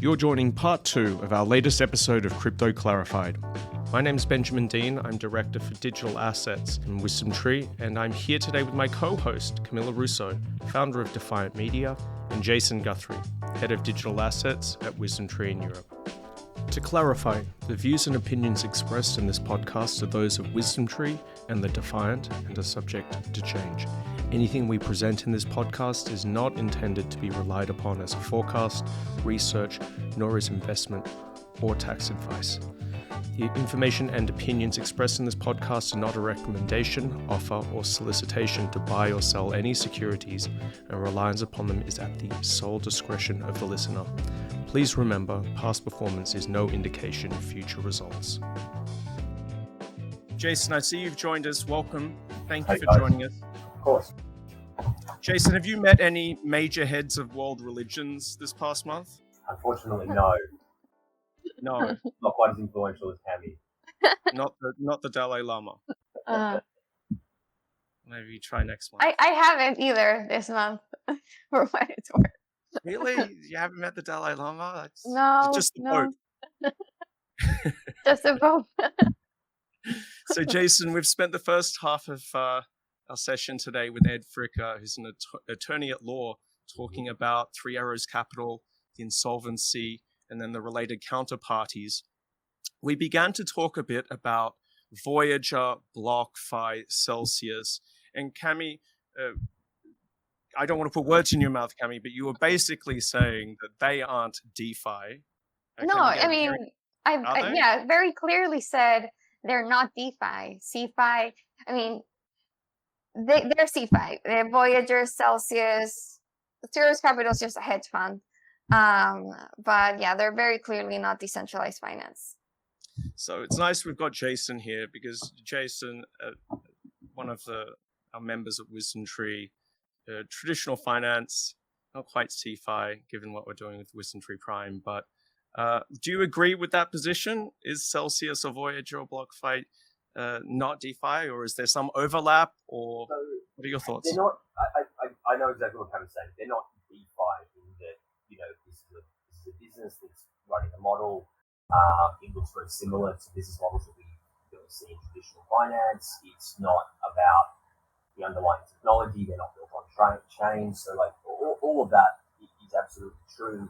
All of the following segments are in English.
You're joining part 2 of our latest episode of Crypto Clarified. My name is Benjamin Dean. I'm Director for Digital Assets in Wisdom Tree, and I'm here today with my co-host, Camilla Russo, founder of Defiant Media, and Jason Guthrie, Head of Digital Assets at Wisdom Tree in Europe. To clarify, the views and opinions expressed in this podcast are those of Wisdom Tree and the Defiant and are subject to change. Anything we present in this podcast is not intended to be relied upon as a forecast, research, nor as investment or tax advice. The information and opinions expressed in this podcast are not a recommendation, offer, or solicitation to buy or sell any securities, and reliance upon them is at the sole discretion of the listener. Please remember, past performance is no indication of future results. Jason, I see you've joined us. Welcome. Thank you for joining us. Of course. Jason, have you met any major heads of world religions this past month? Unfortunately, no. No. Not quite as influential as Cami. Not the Dalai Lama. Maybe try next month. I haven't either this month, for what it's worth. Really? You haven't met the Dalai Lama? No, just the no. Pope. Just the Pope. So, Jason, we've spent the first half of our session today with Ed Fricker, who's an attorney at law, talking about Three Arrows Capital, the insolvency, and then the related counterparties. We began to talk a bit about Voyager, BlockFi, Celcius, and Cami. I don't want to put words in your mouth, Cami, but you were basically saying that they aren't DeFi. No, I mean, I very clearly said they're not DeFi. CeFi, I mean, they're CeFi. They're Voyager, Celcius. Three Arrows Capital is just a hedge fund. But yeah, they're very clearly not decentralized finance. So it's nice we've got Jason here because Jason, one of our members at Wisdom Tree, traditional finance, not quite CeFi, given what we're doing with Wisdom Tree Prime. But do you agree with that position? Is Celcius or Voyager or BlockFi not DeFi, or is there some overlap? Or what are your thoughts? They're not. I know exactly what Cameron's saying. They're not DeFi in that this is a business that's running a model. It looks very similar to business models that we see in traditional finance. It's not about the underlying technology. They're not built on chains. So all of that is absolutely true.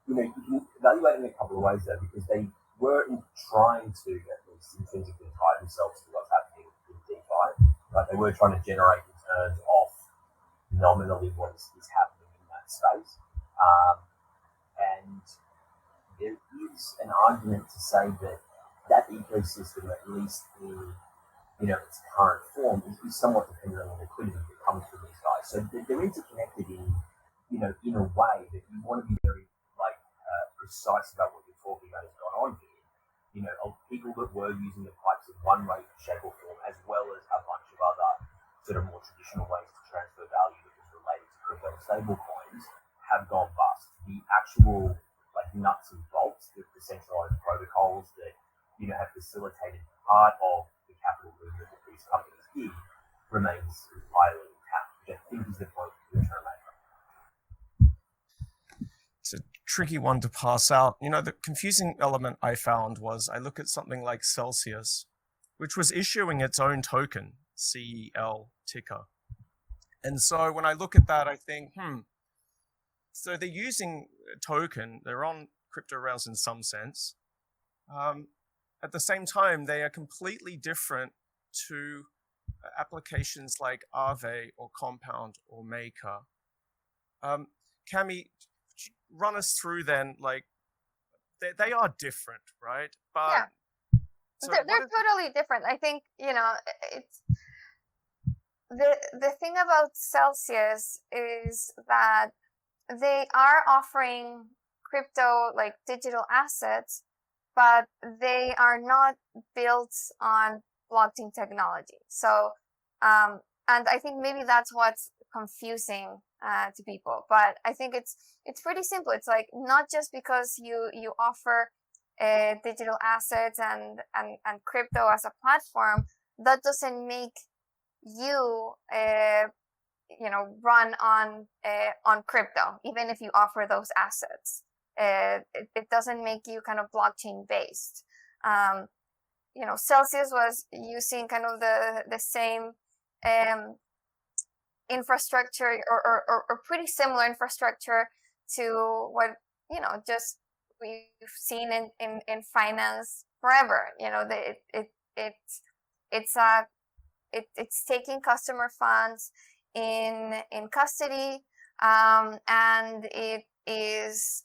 You can evaluate it in a couple of ways though, because they weren't trying to at least intrinsically tie themselves to what's happening in DeFi. But they were trying to generate returns off nominally what is happening in that space. And there is an argument to say that ecosystem, at least in its current form, is somewhat dependent on the liquidity that comes from these guys. So they're interconnected in a way that you want to be very precise about what you're talking about has gone on here. People that were using the pipes in one way, shape, or form, as well as a bunch of other sort of more traditional ways to transfer value that was related to crypto and stable coins, have gone bust. The actual nuts and bolts, the decentralized protocols that have facilitated part of the capital movement that these companies did remains entirely intact, which I think is the point that we're trying to make. It's a tricky one to pass out. The confusing element I found was I look at something like Celcius, which was issuing its own token, CEL ticker. And so when I look at that, I think, so they're using a token, they're on crypto rails in some sense. At the same time, they are completely different to applications like Aave or Compound or Maker. Cami, run us through then, they are different, right? But yeah, so they're totally different. I think, it's the thing about Celcius is that they are offering crypto digital assets, but they are not built on blockchain technology. So, and I think maybe that's what's confusing to people. But I think it's pretty simple. It's not just because you offer digital assets and crypto as a platform, that doesn't make you run on crypto, even if you offer those assets. It doesn't make you kind of blockchain based. Celcius was using kind of the same infrastructure or pretty similar infrastructure to what just we've seen in finance forever. It's taking customer funds in custody, and it is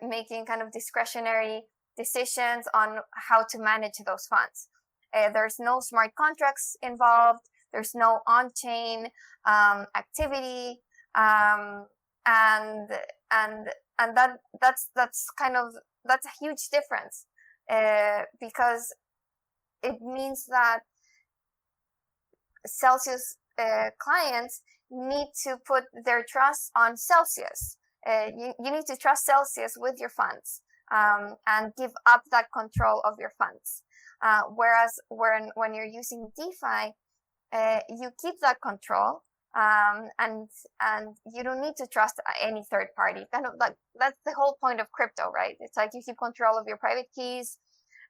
making kind of discretionary decisions on how to manage those funds. There's no smart contracts involved. There's no on-chain activity, and that's a huge difference, because it means that Celcius clients need to put their trust on Celcius. You need to trust Celcius with your funds, and give up that control of your funds. Whereas when you're using DeFi, you keep that control, and you don't need to trust any third party. Kind of like that's the whole point of crypto, right? It's like you keep control of your private keys.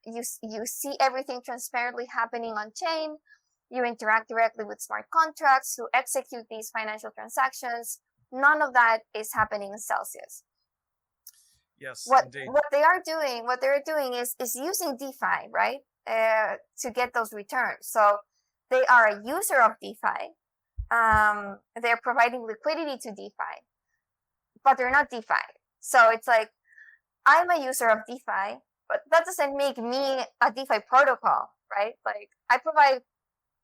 You see everything transparently happening on chain. You interact directly with smart contracts to execute these financial transactions. None of that is happening in Celcius. Yes, indeed. What they're doing is using DeFi, right, to get those returns. So they are a user of DeFi. They're providing liquidity to DeFi, but they're not DeFi. So it's like, I'm a user of DeFi, but that doesn't make me a DeFi protocol, right? Like, I provide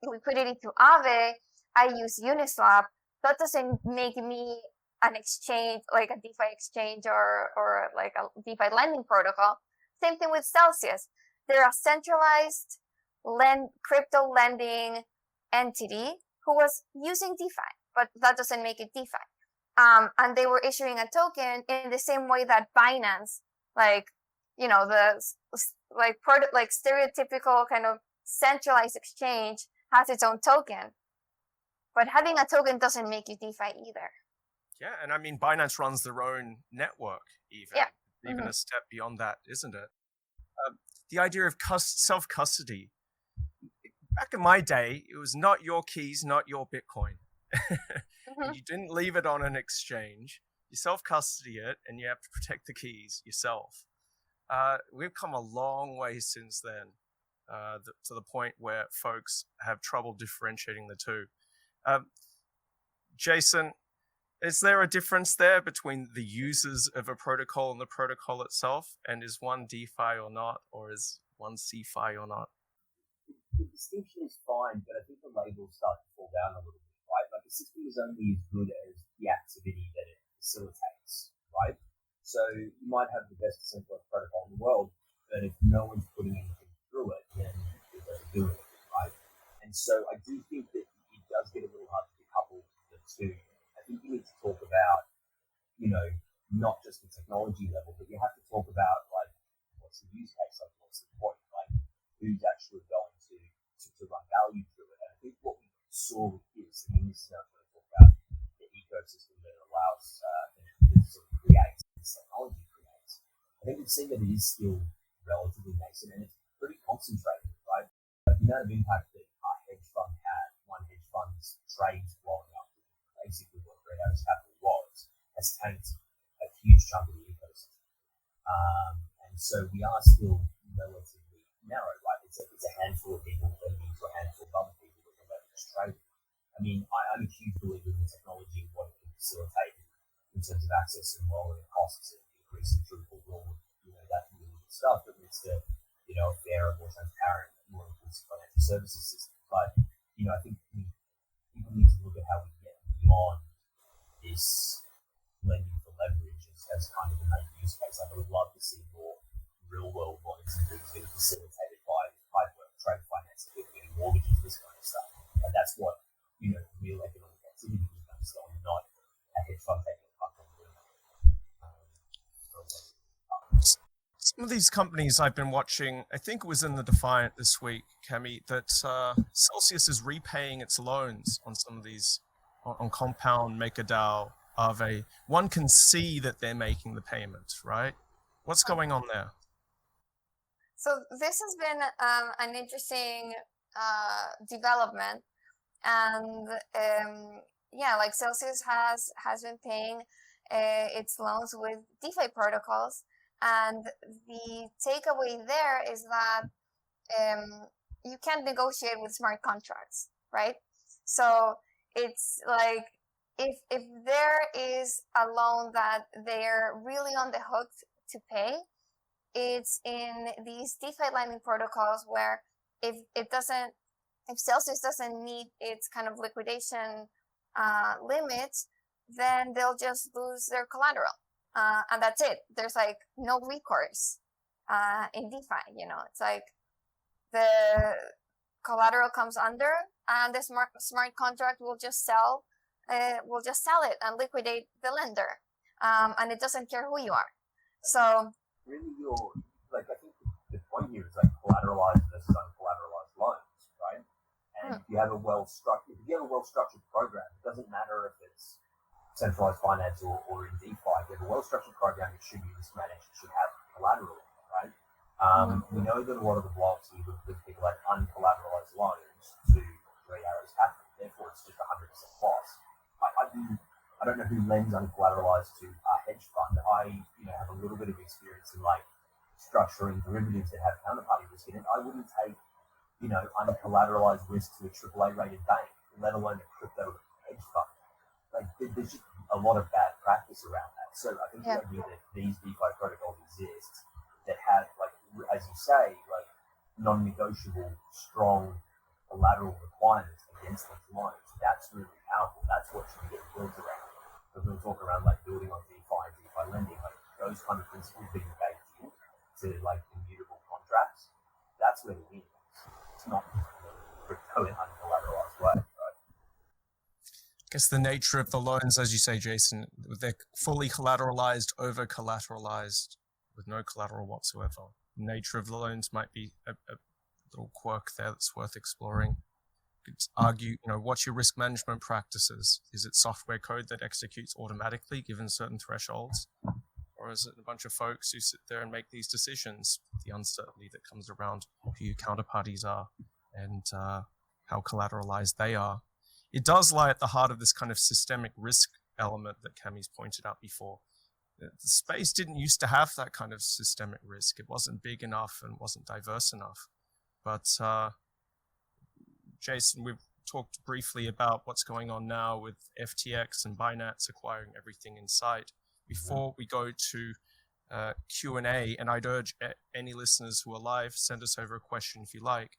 liquidity to Aave, I use Uniswap. That doesn't make me an exchange, like a DeFi exchange or like a DeFi lending protocol. Same thing with Celcius. They're a centralized crypto lending entity who was using DeFi, but that doesn't make it DeFi. And they were issuing a token in the same way that Binance, stereotypical kind of centralized exchange, has its own token. But having a token doesn't make you DeFi either. Yeah, and I mean, Binance runs their own network, even a step beyond that, isn't it? The idea of self-custody. Back in my day, it was not your keys, not your Bitcoin. You didn't leave it on an exchange. You self-custody it, and you have to protect the keys yourself. We've come a long way since then, to the point where folks have trouble differentiating the two. Jason, is there a difference there between the users of a protocol and the protocol itself? And is one DeFi or not, or is one CeFi or not? The distinction is fine, but I think the labels start to fall down a little bit, right? Like, the system is only as good as the activity that it facilitates, right? So you might have the best decentralized protocol in the world, but if no one's putting anything through it, then it doesn't do it, right? And so I do think that it does get a little hard to decouple the two. I think you need to talk about, not just the technology level, but you have to talk about, like, what's the use case, like, what's the point, like, who's actually going to run value through it. And I think what we saw with this, and this is now going to talk about the ecosystem that allows to sort of create this technology creates. I think we've seen that it is still relatively nascent, and it's pretty concentrated, right? Like, the amount of impact that our hedge fund had, one hedge fund's trades blowing up, basically what Red House Capital was, has tanked a huge chunk of the ecosystem. And so we are still relatively narrow, right? It's a handful of people lending to a handful of other people that are just trading. I mean, I'm a huge believer in the technology and what it can facilitate in terms of access and lowering costs and increasing throughput, all that really good stuff that leads to, a fairer, more transparent, more inclusive financial services system. But, I think people need to look at how we get beyond this lending for leverage as kind of the main use case. Like, I would love to see more real world loans and things being facilitated by trade finance, getting mortgages, this kind of stuff. And that's what, real economic activity is based on, not a hedge fund taking a cut on doing that. Some of these companies I've been watching, I think it was in the Defiant this week, Cami, that Celcius is repaying its loans on some of these, on Compound, MakerDAO, Aave. One can see that they're making the payments, right? What's going on there? So this has been an interesting development, and like Celcius has been paying its loans with DeFi protocols, and the takeaway there is that you can't negotiate with smart contracts, right? So it's like if there is a loan that they're really on the hook to pay, it's in these DeFi lending protocols where if Celsius doesn't meet its kind of liquidation limits, then they'll just lose their collateral, and that's it. There's like no recourse in DeFi. It's like the collateral comes under, and the smart contract will just sell it and liquidate the lender, and it doesn't care who you are. So really, I think the point here is like collateralized versus uncollateralized loans, right? And if you have a well-structured program, it doesn't matter if it's centralized finance or in DeFi. If you have a well-structured program, it should be risk managed. It should have collateral, right? We know that a lot of the blocks with people like uncollateralized loans to 3 arrows happen. Therefore, it's just 100% loss. I don't know who lends uncollateralized to a hedge fund. I have a little bit of experience in like structuring derivatives that have counterparty risk in it. I wouldn't take uncollateralized risk to a AAA rated bank, let alone a crypto hedge fund. Like there's just a lot of bad practice around that. So I think the idea that these DeFi protocols exist that have, like as you say, like non-negotiable, strong collateral requirements against those loans, that's really powerful. That's what should be getting built around. Because when we talk around like building on DeFi lending, like those kind of principles being baked in to like immutable contracts, that's where the win is. It's not crypto in uncollateralized way, right? I guess the nature of the loans, as you say, Jason, they're fully collateralized, over collateralized, with no collateral whatsoever. The nature of the loans might be a little quirk there that's worth exploring. You could argue, what's your risk management practices? Is it software code that executes automatically given certain thresholds? Or is it a bunch of folks who sit there and make these decisions? The uncertainty that comes around who your counterparties are and how collateralized they are. It does lie at the heart of this kind of systemic risk element that Cami's pointed out before. The space didn't used to have that kind of systemic risk. It wasn't big enough and wasn't diverse enough. But Jason, we've talked briefly about what's going on now with FTX and Binance acquiring everything in sight. Before we go to Q&A, and I'd urge any listeners who are live, send us over a question if you like.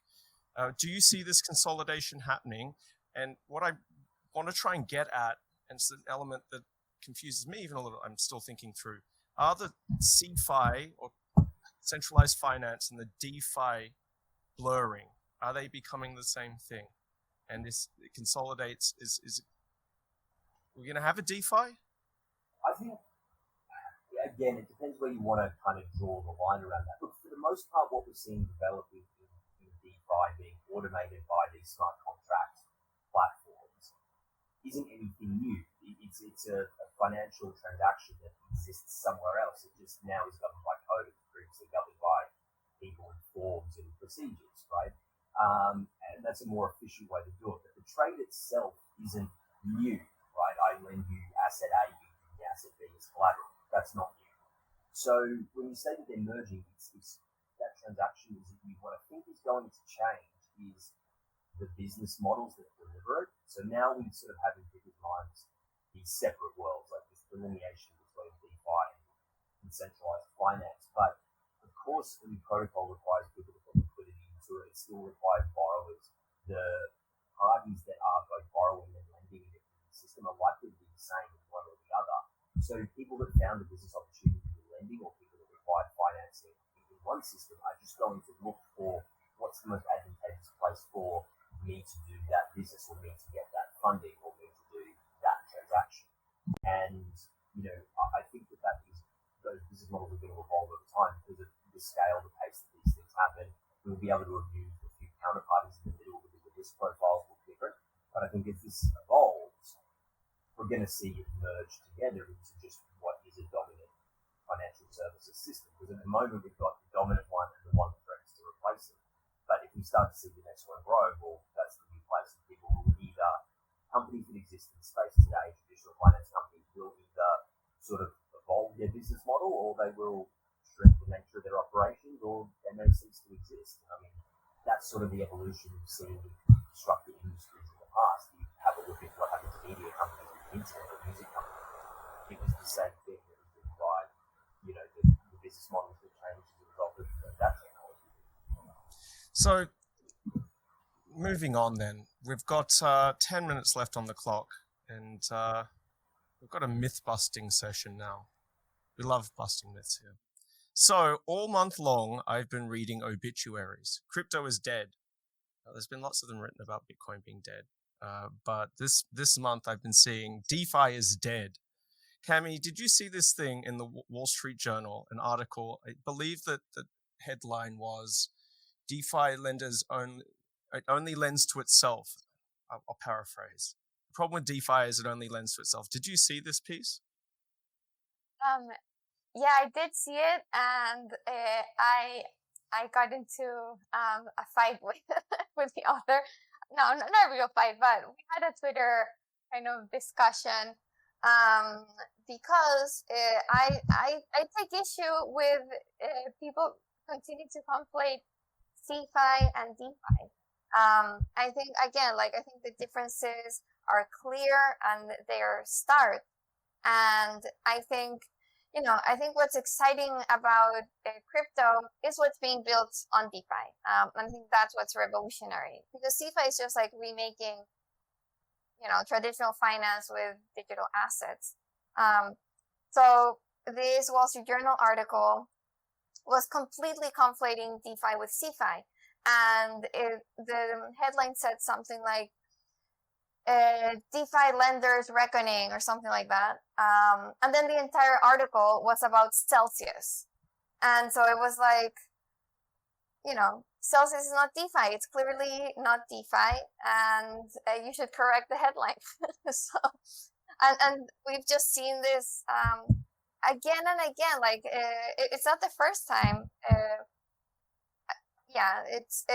Do you see this consolidation happening? And what I want to try and get at, and it's an element that confuses me even a little, I'm still thinking through, are the CeFi or centralized finance and the DeFi blurring? Are they becoming the same thing? And this it consolidates, is we're going to have a DeFi? I think, again, it depends where you want to kind of draw the line around that. Look, for the most part, what we're seeing developing in DeFi being automated by these smart contract platforms isn't anything new. It's a financial transaction that exists somewhere else. It just now is governed by code. It's previously governed by people and forms and procedures, right? And that's a more efficient way to do it. But the trade itself isn't new, right? I lend you asset A, you give me asset B as collateral. That's not new. So when you say that they're merging, it's that transaction is what I think is going to change is the business models that deliver it. So now we sort of have in people's minds these separate worlds, like this delineation between DeFi and centralized finance. But of course, the protocol requires people to put liquidity into it. It still requires borrowers. The parties that are both borrowing and lending in the system are likely to be the same in one or the other. So people that found a business opportunity in lending or people that require financing in one system are just going to look for what's the most advantageous place for me to do that business or me to get that funding or me to do that transaction. And, I think that those business models are going to evolve over time because of the scale, the pace that these things happen. We'll be able to review a few counterparties in the middle because the risk profiles look different. But I think as this evolves, we're going to see it merge together into just what is a dominant financial services system. at the moment we've got the dominant one and the one that threatens to replace it. But if we start to see the next one grow, well, that's the new place that people will either, companies that exist in the space today, traditional finance companies, will either sort of evolve their business model, or they will shrink the nature of their operations, or they may cease to exist. I mean, that's sort of the evolution we've seen with disruptive industries in the past. You have a look at what happened to media companies with the internet or music companies. It was the same thing that was driven by, the business models that changed as a result of that technology. So, moving on then, we've got 10 minutes left on the clock, and we've got a myth-busting session now. We love busting myths here. So, all month long, I've been reading obituaries. Crypto is dead. There's been lots of them written about Bitcoin being dead. But this month, I've been seeing DeFi is dead. Cami, did you see this thing in the Wall Street Journal, an article? I believe that the headline was, DeFi lenders only lends to itself. I'll paraphrase. The problem with DeFi is it only lends to itself. Did you see this piece? Yeah, I did see it, and I got into a fight with with the author. No, not a real fight, but we had a Twitter kind of discussion because I take issue with people continue to conflate CeFi and DeFi. I think the differences are clear and they are stark, and I think what's exciting about crypto is what's being built on DeFi. I think that's what's revolutionary, because CeFi is just like remaking, traditional finance with digital assets. So this Wall Street Journal article was completely conflating DeFi with CeFi, and the headline said something like, DeFi lenders reckoning or something like that. And then the entire article was about Celcius. And so it was like, Celcius is not DeFi. It's clearly not DeFi, and you should correct the headline. So, and we've just seen this again and again. Like, it's not the first time. It's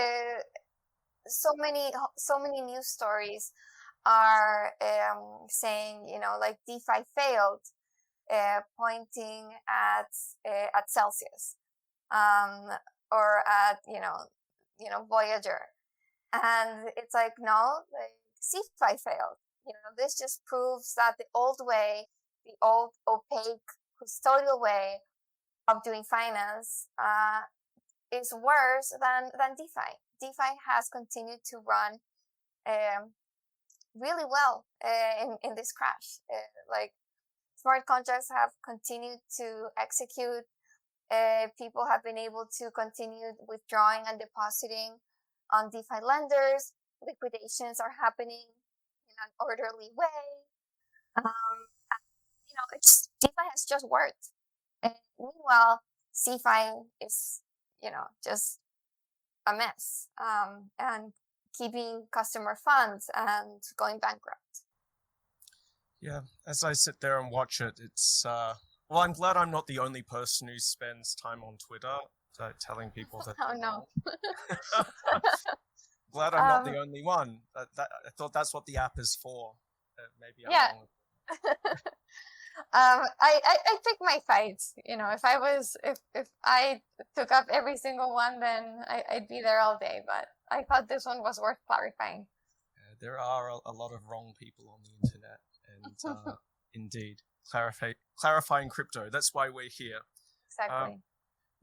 so many news stories are saying, like DeFi failed, pointing at Celcius, or at Voyager, and it's like, no, like CeFi failed. This just proves that the old way, the old opaque custodial way of doing finance, is worse than DeFi. DeFi has continued to run really well in this crash. Like, smart contracts have continued to execute. People have been able to continue withdrawing and depositing on DeFi lenders. Liquidations are happening in an orderly way. It's DeFi has just worked. And meanwhile, CeFi is, just a mess, and keeping customer funds and going bankrupt. Yeah, as I sit there and watch it, it's well, I'm glad I'm not the only person who spends time on Twitter telling people that. Oh no! Glad I'm not the only one. I thought that's what the app is for. Maybe I'm wrong. I pick my fights. If I took up every single one, then I'd be there all day. But I thought this one was worth clarifying. There are a lot of wrong people on the internet, and indeed, clarifying crypto. That's why we're here. Exactly.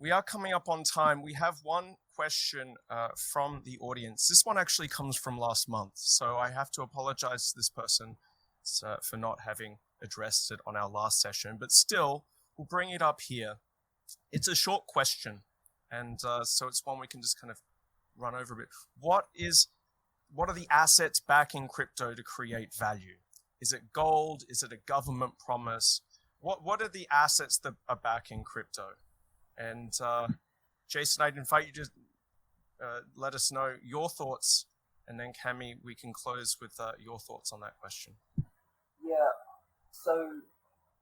We are coming up on time. We have one question from the audience. This one actually comes from last month, so I have to apologize to this person for not having addressed it on our last session, but still, we'll bring it up here. It's a short question, and so it's one we can just kind of run over a bit. What are the assets backing crypto to create value? Is it gold? Is it a government promise? What are the assets that are backing crypto? And Jason, I'd invite you to let us know your thoughts, and then Cami, we can close with your thoughts on that question. Yeah, so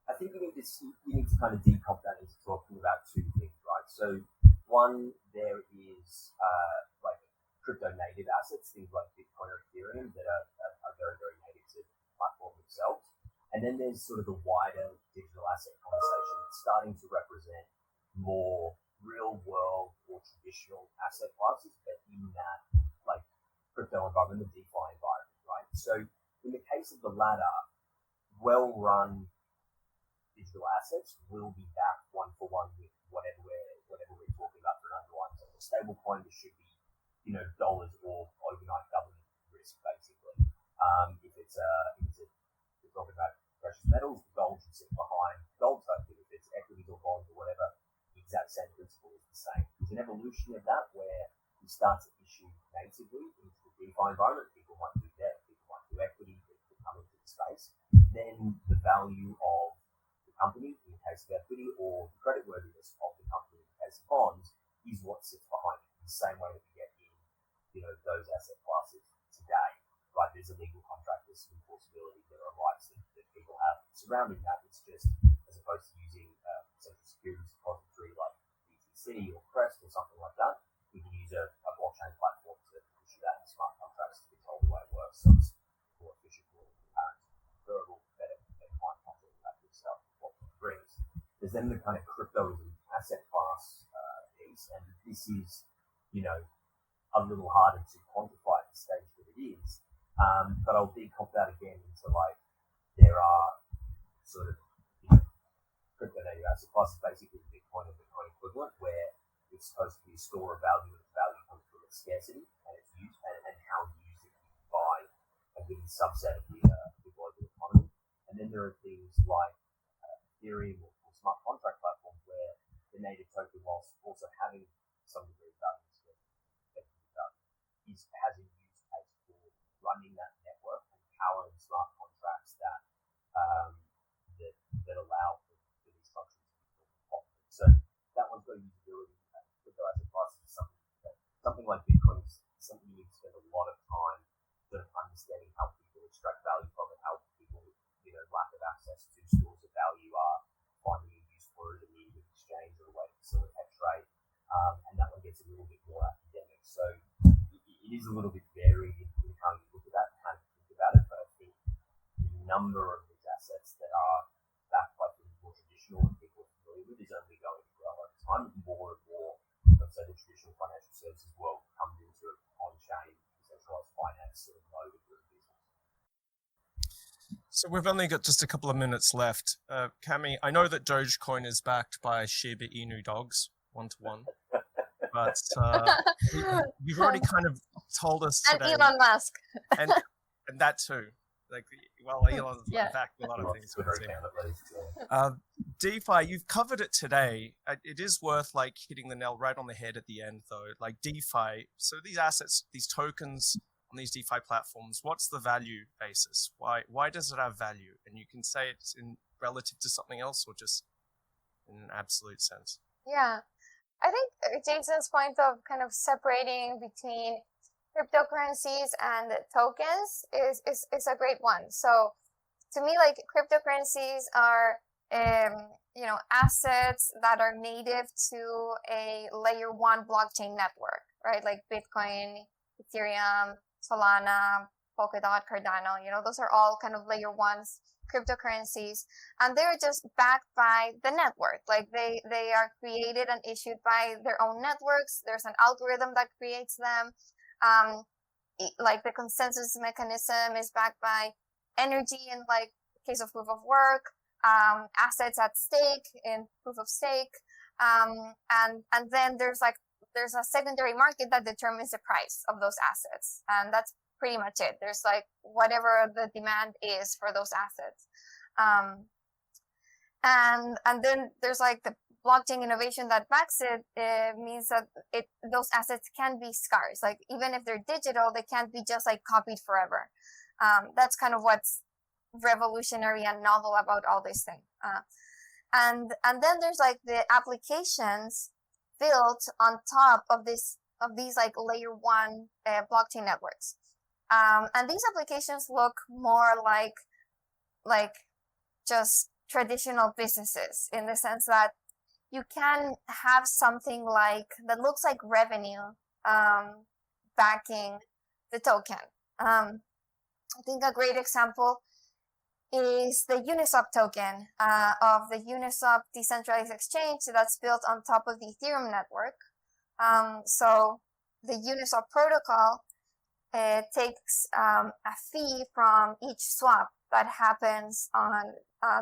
I think you need to kind of decouple that into talking about two things, right? So one, there is like crypto native assets, things like Bitcoin or Ethereum that are very, very native to the platform themselves. And then there's sort of the wider digital asset conversation that's starting to represent more real world or traditional asset classes, but in that like crypto environment, the DeFi environment, right? So in the case of the latter, well-run digital assets will be backed one for one with whatever we're talking about for an underlying. So a stable coin should be, dollars or overnight government risk, basically. If we're talking about precious metals, gold should sit behind gold token. If it's equities or bonds or whatever, the exact same principle is the same. There's an evolution of that where you start to issue natively into the DeFi environment. People might do debt, people might do equity, people come into the space. Then the value of the company, in the case of equity, or the creditworthiness of the company, in the case of bonds, is what sits behind it. The same way that we get in, those asset classes today. Right, there's a legal contract, there's some enforceability, there are rights that people have surrounding that. It's just, as opposed to using central securities depository like BTC or Crest or something like that, we can use a blockchain platform to issue that in smart contracts to control the way it works. So it's more efficient, more apparent, durable, better client content, that good stuff, what it brings. There's then the kind of crypto as an asset class piece, and this is, a little harder to quantify at the stage that it is. But I'll decomp that again into like, there are sort of crypto native asset classes, basically Bitcoin or Bitcoin equivalent, where it's supposed to be a store of value, and the value comes from its scarcity and its use and how used it by a given subset of the global economy. And then there are things like Ethereum or smart contract platforms where the native token, whilst also having some degree of value, has a use case for running that network and powering smart contracts that allow for these functions to be popular. So that one's got usability. Crypto asset classes is something like Bitcoin is something you need to spend a lot of time sort of understanding how people extract value from it, how people with lack of access to stores of value are finding a use for it, a means of exchange or a way to facilitate trade. And that one gets a little bit more academic. So it is a little bit varied in how you look at that and how you think about it, but I think the number of these assets that are backed by things more traditional and people are familiar with is only going to grow over time. More and more, let's say, the traditional financial services world comes into on-chain decentralized finance sort of mode of doing business. So we've only got just a couple of minutes left. Cami, I know that Dogecoin is backed by Shiba Inu dogs, 1-to-1. But you've already kind of told us today. And Elon Musk. and that too. Elon's yeah. backed a lot of things. DeFi, you've covered it today. It is worth hitting the nail right on the head at the end, though. Like DeFi, so these assets, these tokens on these DeFi platforms, what's the value basis? Why does it have value? And you can say it's in relative to something else or just in an absolute sense. Yeah. I think Jason's point of kind of separating between cryptocurrencies and tokens is a great one. So to me, cryptocurrencies are assets that are native to a layer 1 blockchain network, right? Like Bitcoin, Ethereum, Solana, Polkadot, Cardano, those are all kind of layer 1s cryptocurrencies, and they're just backed by the network. They are created and issued by their own networks. There's an algorithm that creates them. The consensus mechanism is backed by energy in case of proof of work, assets at stake in proof of stake, and then there's a secondary market that determines the price of those assets, and that's pretty much it. There's whatever the demand is for those assets. And then there's the blockchain innovation that backs it. Means that those assets can be scarce. Even if they're digital, they can't be just copied forever. That's kind of what's revolutionary and novel about all this thing. And then there's the applications built on top of these layer 1 blockchain networks. And these applications look more like just traditional businesses in the sense that you can have something like that looks like revenue backing the token. I think a great example is the Uniswap token of the Uniswap decentralized exchange that's built on top of the Ethereum network. So the Uniswap protocol takes a fee from each swap that happens on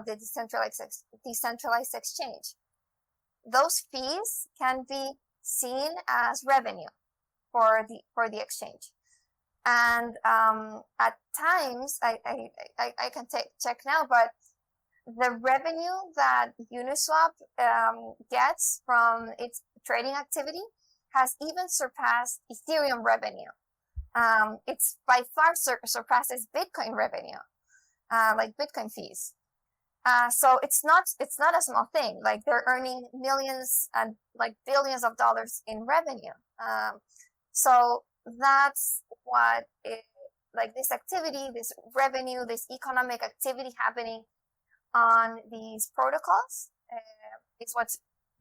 the decentralized exchange. Those fees can be seen as revenue for the exchange. And at times, I can check now, but the revenue that Uniswap gets from its trading activity has even surpassed Ethereum revenue. It's by far surpasses Bitcoin revenue, like Bitcoin fees. So it's not a small thing. Like they're earning millions and like billions of dollars in revenue. So that's what like this activity, this revenue, this economic activity happening on these protocols is what's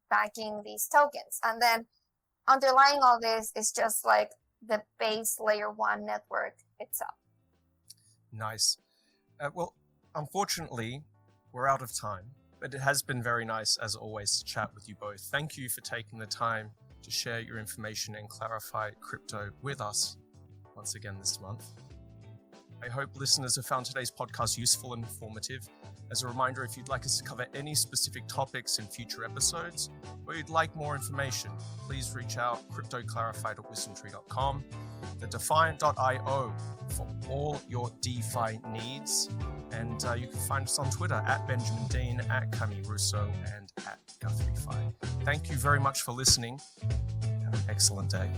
backing these tokens. And then underlying all this is just like the base layer 1 network itself. Nice. Well, unfortunately, we're out of time, but it has been very nice, as always, to chat with you both. Thank you for taking the time to share your information and clarify crypto with us once again this month. I hope listeners have found today's podcast useful and informative. As a reminder, if you'd like us to cover any specific topics in future episodes, or you'd like more information, please reach out cryptoclarified@wisdomtree.com, the defiant.io for all your DeFi needs. And you can find us on Twitter @Benjamin Dean, @Cami Russo, and @Guthrie5. Thank you very much for listening. Have an excellent day.